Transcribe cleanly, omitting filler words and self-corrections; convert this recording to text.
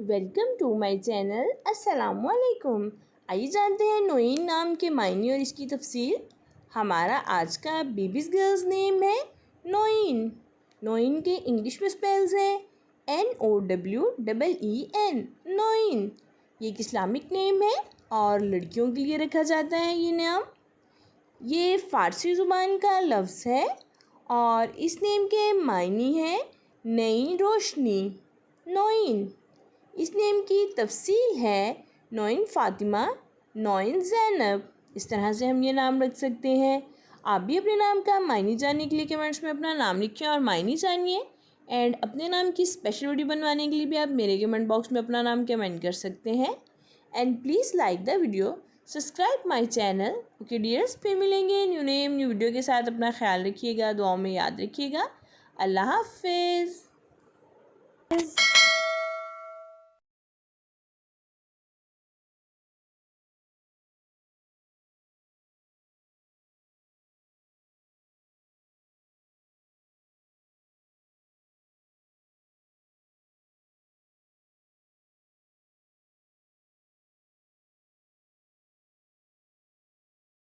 Welcome to my channel. अस्सलामुअलैकुम। आइए जानते हैं नोइन नाम के मायने और इसकी तफसीर। हमारा आज का बेबीज़ गर्ल्स नेम है नोइन। नोइन के इंग्लिश में स्पेल्स हैं NOWEEN, नोइन। ये एक इस्लामिक नेम है और लड़कियों के लिए रखा जाता है ये नाम। ये फ़ारसी ज़ुबान का लफ्ज़ है और इस नेम के मायने हैं नई रोशनी। नोइन इस नेम की तफसील है नोइन फ़ातिमा, नोइन ज़ैनब। इस तरह से हम ये नाम रख सकते हैं। आप भी अपने नाम का मायने जानने के लिए कमेंट्स में अपना नाम लिखिए और मायने जानिए। एंड अपने नाम की स्पेशल वीडियो बनवाने के लिए भी आप मेरे कमेंट बॉक्स में अपना नाम कमेंट कर सकते हैं। And please like the video, subscribe my channel. Okay dears, फिर मिलेंगे न्यू नेम न्यू वीडियो के साथ। अपना ख्याल रखिएगा, दुआओं में याद रखिएगा। अल्लाह हाफिज़।